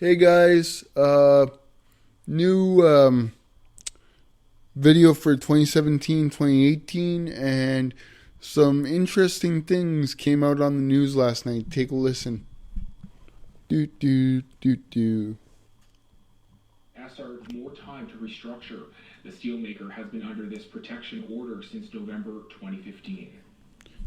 Hey guys, new video for 2017-2018, and some interesting things came out on the news last night. Take a listen. Do do do do. Asked more time to restructure. The steelmaker has been under this protection order since November 2015.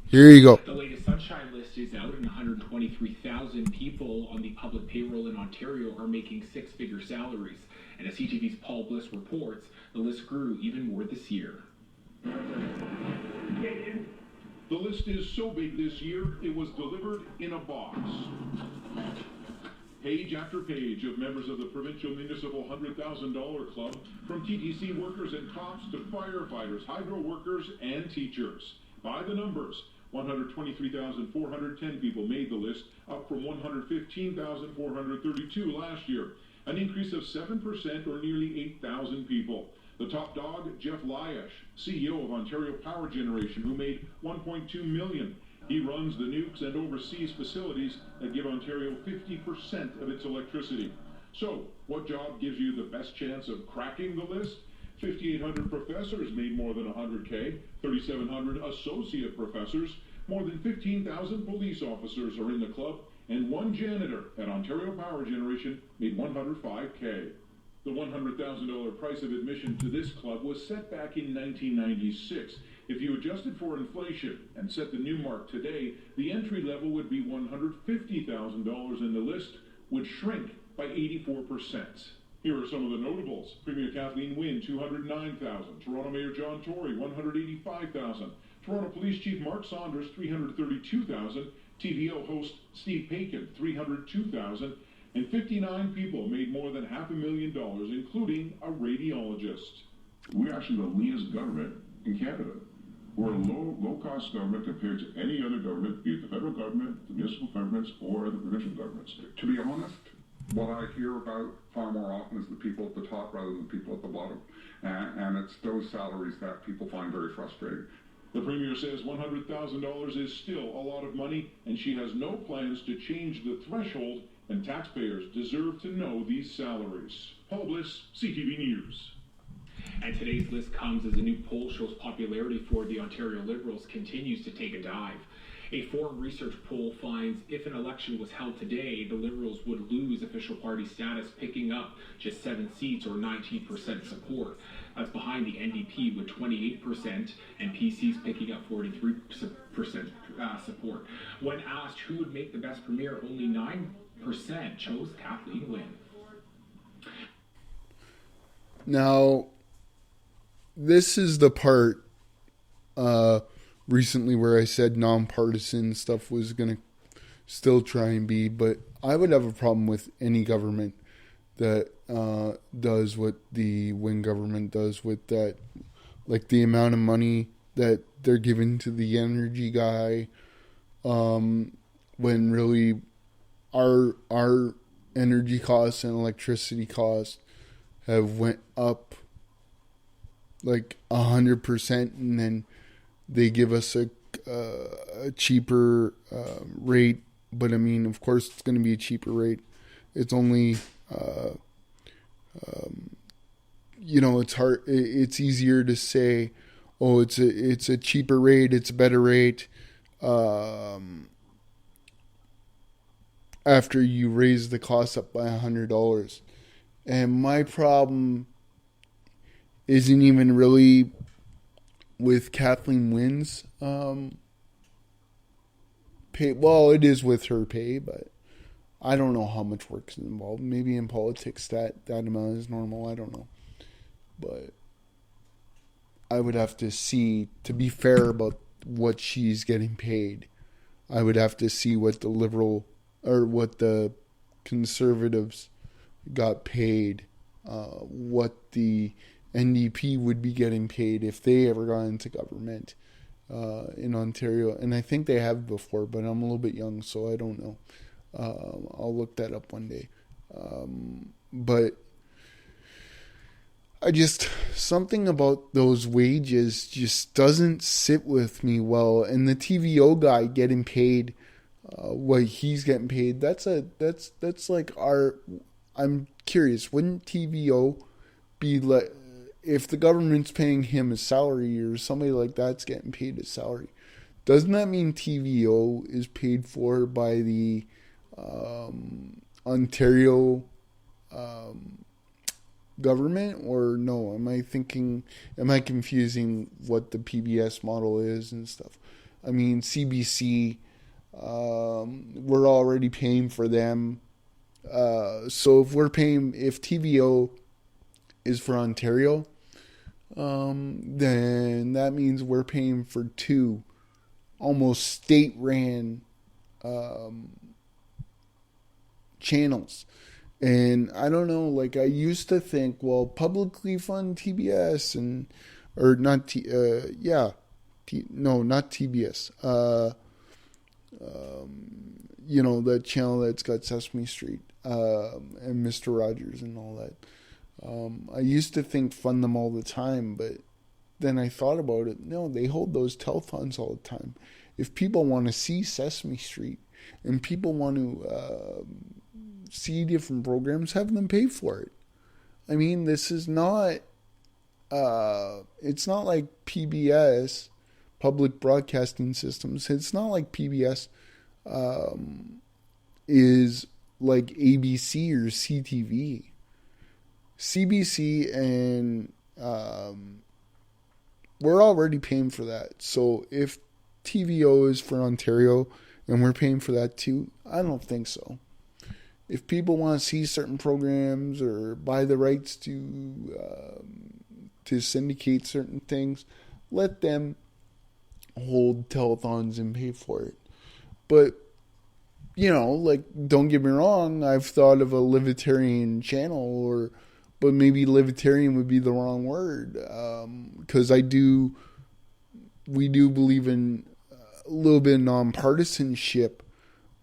Here you go. The latest Sunshine List is out, and 123,000 people on the public payroll in Ontario are making six-figure salaries. And as CTV's Paul Bliss reports, the list grew even more this year. The list is so big this year, it was delivered in a box. Page after page of members of the Provincial Municipal $100,000 Club, from TTC workers and cops to firefighters, hydro workers, and teachers. By the numbers, 123,410 people made the list, up from 115,432 last year, an increase of 7% or nearly 8,000 people. The top dog, Jeff Lyash, CEO of Ontario Power Generation, who made $1.2 million. He runs the nukes and oversees facilities that give Ontario 50% of its electricity. So, what job gives you the best chance of cracking the list? 5,800 professors made more than $100K, 3,700 associate professors, more than 15,000 police officers are in the club, and one janitor at Ontario Power Generation made $105K. The $100,000 price of admission to this club was set back in 1996. If you adjusted for inflation and set the new mark today, the entry level would be $150,000 and the list would shrink by 84%. Here are some of the notables. Premier Kathleen Wynne, $209,000. Toronto Mayor John Tory, $185,000. Toronto Police Chief Mark Saunders, $332,000. TVO host Steve Paikin, $302,000. And 59 people made more than $500,000, including a radiologist. We're actually the leanest government in Canada. We're a low-cost government compared to any other government, be it the federal government, the municipal governments, or the provincial governments. To be honest, what I hear about far more often is the people at the top rather than the people at the bottom. And it's those salaries that people find very frustrating. The Premier says $100,000 is still a lot of money, and she has no plans to change the threshold, and taxpayers deserve to know these salaries. Paul Bliss, CTV News. And today's list comes as a new poll shows popularity for the Ontario Liberals continues to take a dive. A Forum Research poll finds if an election was held today, the Liberals would lose official party status, picking up just 7 seats or 19% support. That's behind the NDP with 28% and PC's picking up 43% support. When asked who would make the best premier, only 9% chose Kathleen Wynne. Now, this is the part recently where I said nonpartisan stuff was going to still try and be, but I would have a problem with any government that does what the Wynne government does with that, like the amount of money that they're giving to the energy guy, when really our energy costs and electricity costs have went up like 100%, and then they give us a cheaper rate. But I mean, of course, it's going to be a cheaper rate. It's only, it's hard. It's easier to say, oh, it's a cheaper rate. It's a better rate. After you raise the cost up by $100. And my problem isn't even really with Kathleen Wynne's pay. Well, it is with her pay, but I don't know how much work is involved. Maybe in politics that amount is normal. I don't know. But I would have to see, to be fair about what she's getting paid, I would have to see what the Liberal or what the Conservatives got paid, what the NDP would be getting paid if they ever got into government in Ontario. And I think they have before, but I'm a little bit young, so I don't know. I'll look that up one day. But something about those wages just doesn't sit with me well. And the TVO guy getting paid what he's getting paid, that's like I'm curious, wouldn't TVO be like, if the government's paying him a salary or somebody like that's getting paid a salary, doesn't that mean TVO is paid for by the Ontario government? Or no? Am I confusing what the PBS model is and stuff? I mean, CBC, we're already paying for them. So if TVO is for Ontario, then that means we're paying for two almost state-ran channels. And I don't know, like I used to think, well, publicly fund TBS not TBS. That channel that's got Sesame Street and Mr. Rogers and all that. I used to think fund them all the time, but then I thought about it. No, they hold those telethons all the time. If people want to see Sesame Street and people want to see different programs, have them pay for it. I mean, this is not, it's not like PBS, Public Broadcasting Systems. It's not like PBS is like ABC or CTV. CBC and we're already paying for that. So if TVO is for Ontario and we're paying for that too, I don't think so. If people want to see certain programs or buy the rights to syndicate certain things, let them hold telethons and pay for it. But, don't get me wrong, I've thought of a libertarian channel, but maybe libertarian would be the wrong word, because we do believe in a little bit of nonpartisanship,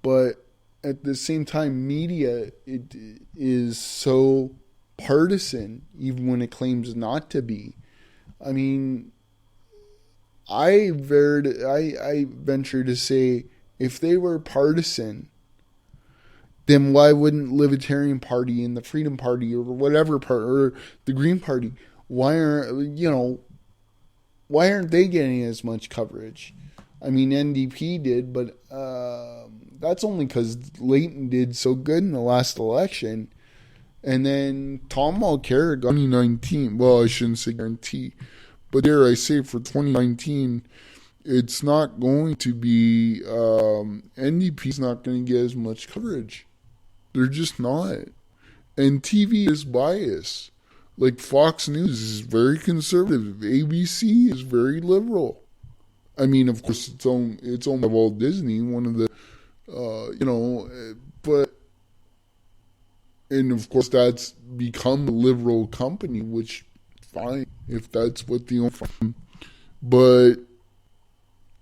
but at the same time, media, it is so partisan, even when it claims not to be. I mean, I venture to say, if they were partisan, then why wouldn't Libertarian Party and the Freedom Party or whatever part, or the Green Party, why aren't they getting as much coverage? I mean, NDP did, but that's only because Layton did so good in the last election. And then Tom Mulcair got 2019. Well, I shouldn't say guarantee, but dare I say for 2019, it's not going to be, NDP's not going to get as much coverage. They're just not. And TV is biased. Like Fox News is very conservative. ABC is very liberal. I mean, of course, it's owned by Walt Disney, one of the, and of course that's become a liberal company, which fine if that's what they own from. But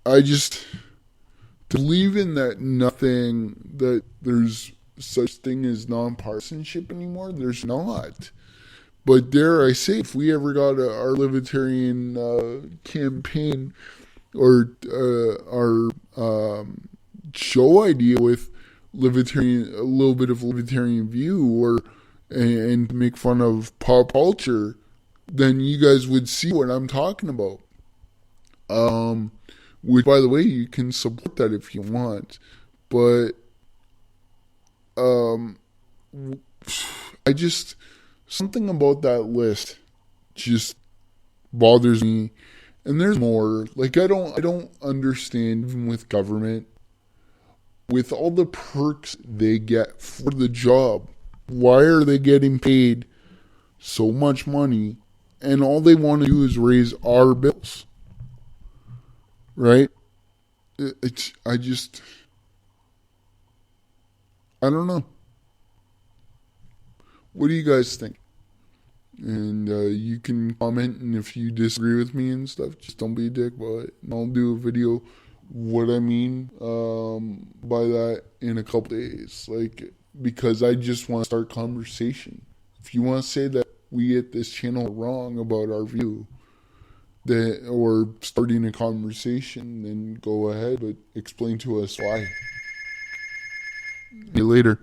I just believe in that there's such thing as nonpartisanship anymore. There's not. But dare I say, if we ever got our libertarian campaign or our show idea with libertarian, a little bit of libertarian view, and make fun of pop culture, then you guys would see what I'm talking about. Which, by the way, you can support that if you want, but something about that list just bothers me. And there's more. Like, I don't understand, even with government, with all the perks they get for the job, why are they getting paid so much money and all they want to do is raise our bills? Right? I don't know. What do you guys think? And you can comment, and if you disagree with me and stuff, just don't be a dick about it. And I'll do a video what I mean by that in a couple days. Because I just want to start conversation. If you want to say that we at this channel are wrong about our view, or starting a conversation, then go ahead, but explain to us why. See you later.